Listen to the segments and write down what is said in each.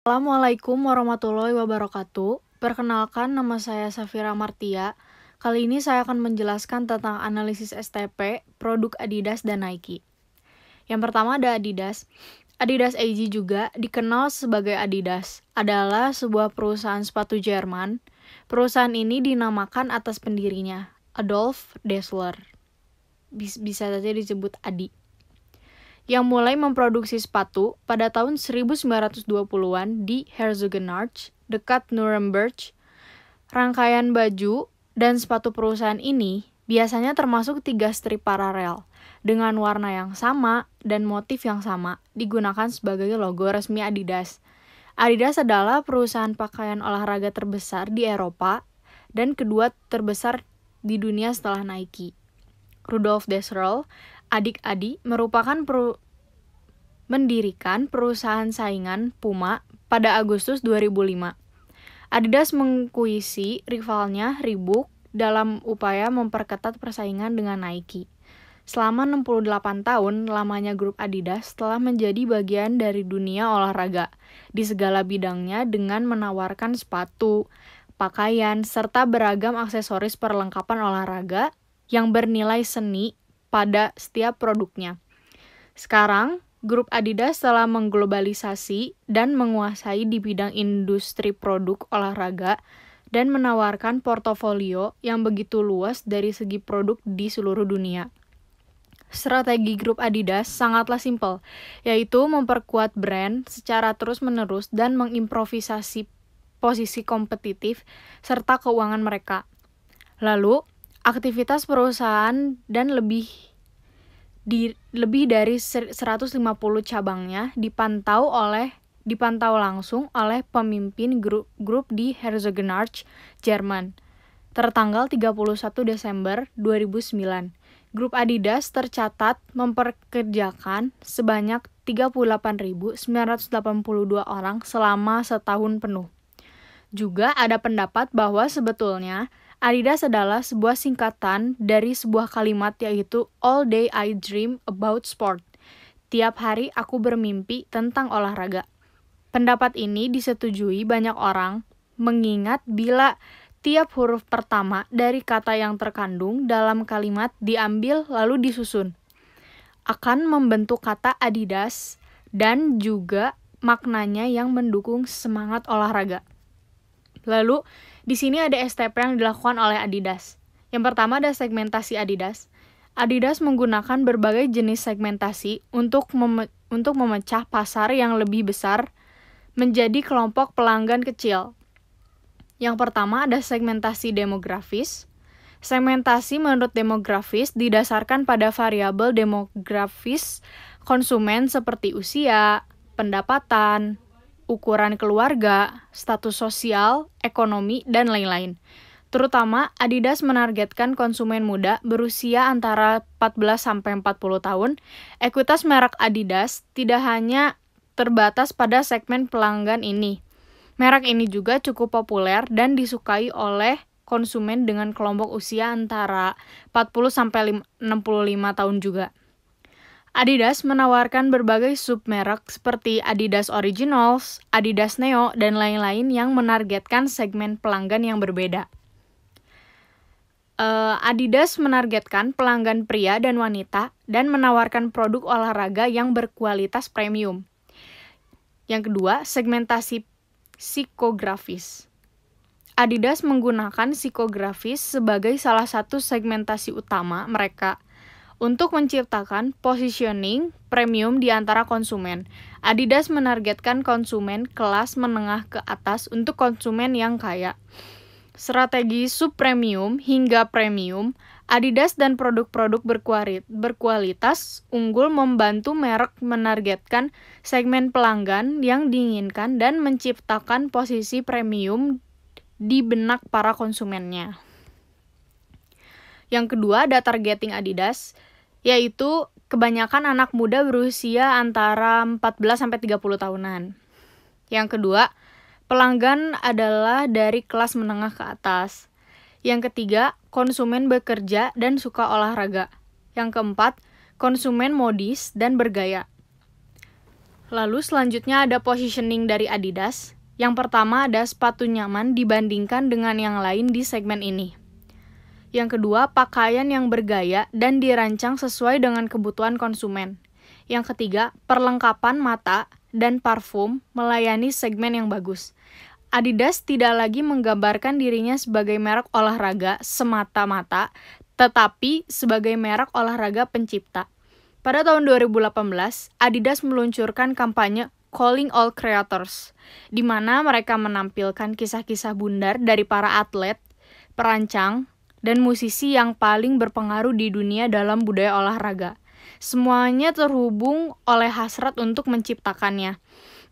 Assalamualaikum warahmatullahi wabarakatuh. Perkenalkan, nama saya Safira Martia. Kali ini saya akan menjelaskan tentang analisis STP, produk Adidas dan Nike. Yang pertama ada Adidas. Adidas AG juga dikenal sebagai Adidas, adalah sebuah perusahaan sepatu Jerman. Perusahaan ini dinamakan atas pendirinya, Adolf Dassler. Bisa saja disebut Adi, yang mulai memproduksi sepatu pada tahun 1920-an di Herzogenaurach, dekat Nuremberg. Rangkaian baju dan sepatu perusahaan ini biasanya termasuk 3 strip paralel, dengan warna yang sama dan motif yang sama, digunakan sebagai logo resmi Adidas. Adidas adalah perusahaan pakaian olahraga terbesar di Eropa dan kedua terbesar di dunia setelah Nike. Rudolf Dassler, adik Adi, merupakan mendirikan perusahaan saingan Puma pada Agustus 2005. Adidas mengkuisi rivalnya Reebok dalam upaya memperketat persaingan dengan Nike. Selama 68 tahun lamanya grup Adidas telah menjadi bagian dari dunia olahraga di segala bidangnya dengan menawarkan sepatu, pakaian, serta beragam aksesoris perlengkapan olahraga yang bernilai seni pada setiap produknya. Sekarang, grup Adidas telah mengglobalisasi dan menguasai di bidang industri produk olahraga dan menawarkan portofolio yang begitu luas dari segi produk di seluruh dunia. Strategi grup Adidas sangatlah simpel, yaitu memperkuat brand secara terus-menerus dan mengimprovisasi posisi kompetitif serta keuangan mereka. Lalu, aktivitas perusahaan dan lebih dari 150 cabangnya dipantau langsung oleh pemimpin grup di Herzogenaurach, Jerman. Tertanggal 31 Desember 2009, grup Adidas tercatat memperkerjakan sebanyak 38.982 orang selama setahun penuh. Juga ada pendapat bahwa sebetulnya Adidas adalah sebuah singkatan dari sebuah kalimat, yaitu All day I dream about sport. Tiap hari aku bermimpi tentang olahraga. Pendapat ini disetujui banyak orang, mengingat bila tiap huruf pertama dari kata yang terkandung dalam kalimat diambil lalu disusun, akan membentuk kata Adidas dan juga maknanya yang mendukung semangat olahraga. Lalu, di sini ada STP yang dilakukan oleh Adidas. Yang pertama ada segmentasi Adidas. Adidas menggunakan berbagai jenis segmentasi untuk memecah pasar yang lebih besar menjadi kelompok pelanggan kecil. Yang pertama ada segmentasi demografis. Segmentasi menurut demografis didasarkan pada variabel demografis konsumen seperti usia, pendapatan, ukuran keluarga, status sosial, ekonomi, dan lain-lain. Terutama, Adidas menargetkan konsumen muda berusia antara 14-40 tahun. Ekuitas merek Adidas tidak hanya terbatas pada segmen pelanggan ini. Merek ini juga cukup populer dan disukai oleh konsumen dengan kelompok usia antara 40-65 tahun juga. Adidas menawarkan berbagai submerek seperti Adidas Originals, Adidas Neo, dan lain-lain yang menargetkan segmen pelanggan yang berbeda. Adidas menargetkan pelanggan pria dan wanita dan menawarkan produk olahraga yang berkualitas premium. Yang kedua, segmentasi psikografis. Adidas menggunakan psikografis sebagai salah satu segmentasi utama mereka untuk menciptakan positioning premium di antara konsumen. Adidas menargetkan konsumen kelas menengah ke atas untuk konsumen yang kaya. Strategi subpremium hingga premium, Adidas dan produk-produk berkualitas unggul membantu merek menargetkan segmen pelanggan yang diinginkan dan menciptakan posisi premium di benak para konsumennya. Yang kedua ada targeting Adidas, yaitu kebanyakan anak muda berusia antara 14-30 tahunan. Yang kedua, pelanggan adalah dari kelas menengah ke atas. Yang ketiga, konsumen bekerja dan suka olahraga. Yang keempat, konsumen modis dan bergaya. Lalu selanjutnya ada positioning dari Adidas. Yang pertama ada sepatu nyaman dibandingkan dengan yang lain di segmen ini. Yang kedua, pakaian yang bergaya dan dirancang sesuai dengan kebutuhan konsumen. Yang ketiga, perlengkapan mata dan parfum melayani segmen yang bagus. Adidas tidak lagi menggambarkan dirinya sebagai merek olahraga semata-mata, tetapi sebagai merek olahraga pencipta. Pada tahun 2018, Adidas meluncurkan kampanye Calling All Creators, di mana mereka menampilkan kisah-kisah bundar dari para atlet, perancang, dan musisi yang paling berpengaruh di dunia dalam budaya olahraga. Semuanya terhubung oleh hasrat untuk menciptakannya.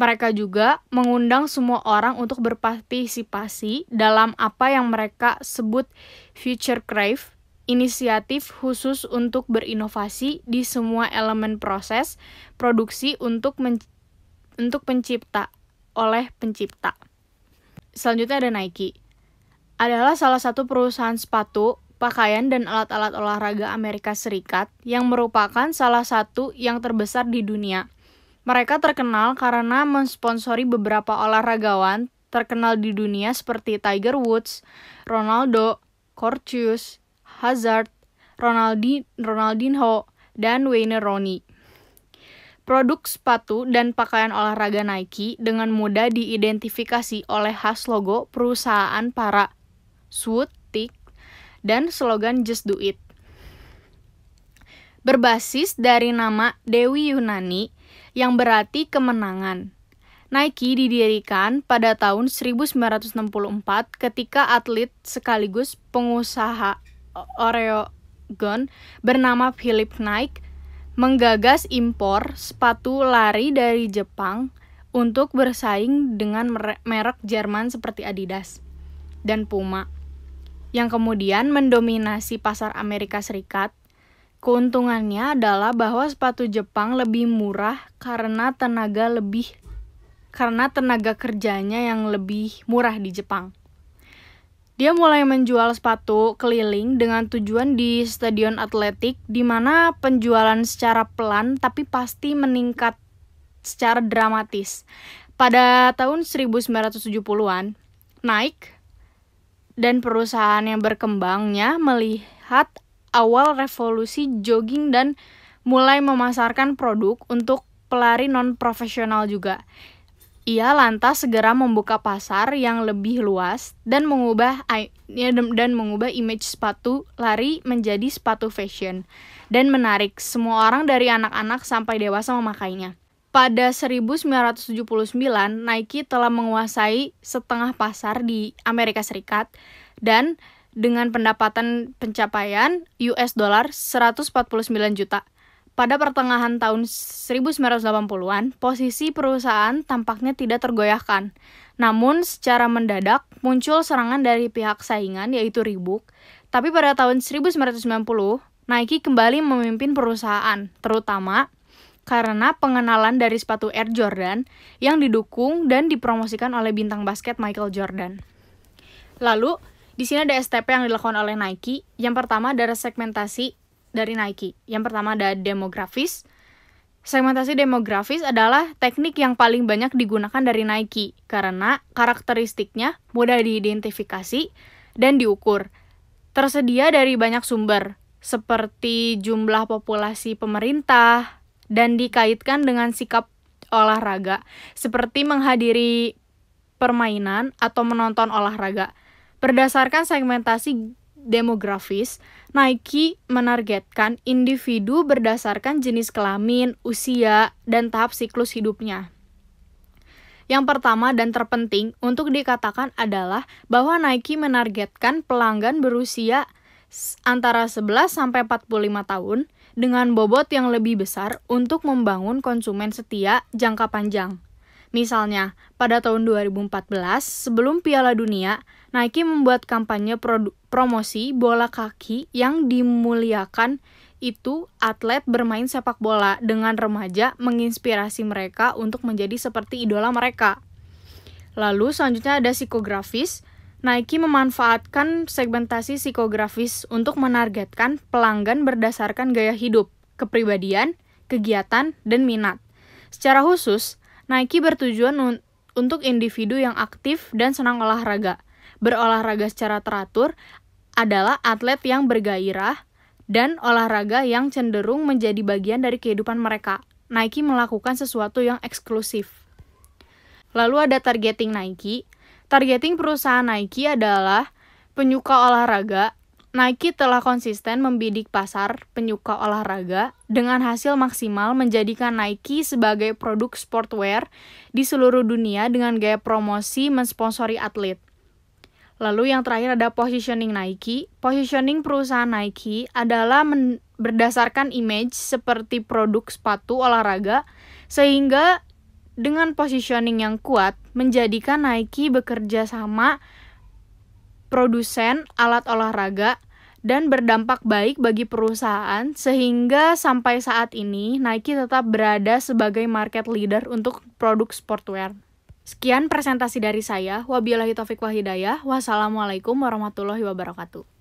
Mereka juga mengundang semua orang untuk berpartisipasi dalam apa yang mereka sebut Future Crave, inisiatif khusus untuk berinovasi di semua elemen proses produksi untuk pencipta oleh pencipta. Selanjutnya ada Nike. Adalah salah satu perusahaan sepatu, pakaian, dan alat-alat olahraga Amerika Serikat yang merupakan salah satu yang terbesar di dunia. Mereka terkenal karena mensponsori beberapa olahragawan terkenal di dunia seperti Tiger Woods, Ronaldo, Courtois, Hazard, Ronaldinho, dan Wayne Rooney. Produk sepatu dan pakaian olahraga Nike dengan mudah diidentifikasi oleh khas logo perusahaan para Swoot, Tick, dan slogan Just Do It. Berbasis dari nama Dewi Yunani yang berarti kemenangan. Nike didirikan pada tahun 1964 ketika atlet sekaligus pengusaha Oregon bernama Philip Knight menggagas impor sepatu lari dari Jepang untuk bersaing dengan merek Jerman seperti Adidas dan Puma, yang kemudian mendominasi pasar Amerika Serikat. Keuntungannya adalah bahwa sepatu Jepang lebih murah karena tenaga kerjanya yang lebih murah di Jepang. Dia mulai menjual sepatu keliling dengan tujuan di stadion atletik, di mana penjualan secara pelan tapi pasti meningkat secara dramatis. Pada tahun 1970-an, Nike dan perusahaan yang berkembangnya melihat awal revolusi jogging dan mulai memasarkan produk untuk pelari non-profesional juga. Ia lantas segera membuka pasar yang lebih luas dan mengubah image sepatu lari menjadi sepatu fashion dan menarik semua orang dari anak-anak sampai dewasa memakainya. Pada 1979, Nike telah menguasai setengah pasar di Amerika Serikat dan dengan pendapatan pencapaian US dollar 149 juta. Pada pertengahan tahun 1980-an, posisi perusahaan tampaknya tidak tergoyahkan. Namun, secara mendadak muncul serangan dari pihak saingan yaitu Reebok. Tapi pada tahun 1990, Nike kembali memimpin perusahaan, terutama karena pengenalan dari sepatu Air Jordan yang didukung dan dipromosikan oleh bintang basket Michael Jordan. Lalu, di sini ada STP yang dilakukan oleh Nike. Yang pertama adalah segmentasi dari Nike. Yang pertama ada demografis. Segmentasi demografis adalah teknik yang paling banyak digunakan dari Nike karena karakteristiknya mudah diidentifikasi dan diukur. Tersedia dari banyak sumber seperti jumlah populasi pemerintah dan dikaitkan dengan sikap olahraga seperti menghadiri permainan atau menonton olahraga. Berdasarkan segmentasi demografis, Nike menargetkan individu berdasarkan jenis kelamin, usia, dan tahap siklus hidupnya. Yang pertama dan terpenting untuk dikatakan adalah bahwa Nike menargetkan pelanggan berusia antara 11 sampai 45 tahun dengan bobot yang lebih besar untuk membangun konsumen setia jangka panjang. Misalnya, pada tahun 2014, sebelum Piala Dunia, Nike membuat kampanye promosi bola kaki yang dimuliakan itu atlet bermain sepak bola dengan remaja menginspirasi mereka untuk menjadi seperti idola mereka. Lalu selanjutnya ada psikografis. Nike memanfaatkan segmentasi psikografis untuk menargetkan pelanggan berdasarkan gaya hidup, kepribadian, kegiatan, dan minat. Secara khusus, Nike bertujuan untuk individu yang aktif dan senang olahraga. Berolahraga secara teratur adalah atlet yang bergairah dan olahraga yang cenderung menjadi bagian dari kehidupan mereka. Nike melakukan sesuatu yang eksklusif. Lalu ada targeting Nike. Targeting perusahaan Nike adalah penyuka olahraga. Nike telah konsisten membidik pasar penyuka olahraga dengan hasil maksimal menjadikan Nike sebagai produk sportwear di seluruh dunia dengan gaya promosi mensponsori atlet. Lalu yang terakhir ada positioning Nike. Positioning perusahaan Nike adalah berdasarkan image seperti produk sepatu olahraga, sehingga dengan positioning yang kuat menjadikan Nike bekerja sama produsen alat olahraga dan berdampak baik bagi perusahaan, sehingga sampai saat ini Nike tetap berada sebagai market leader untuk produk sportwear. Sekian presentasi dari saya. Wabillahi taufiq wal hidayah. Wassalamualaikum warahmatullahi wabarakatuh.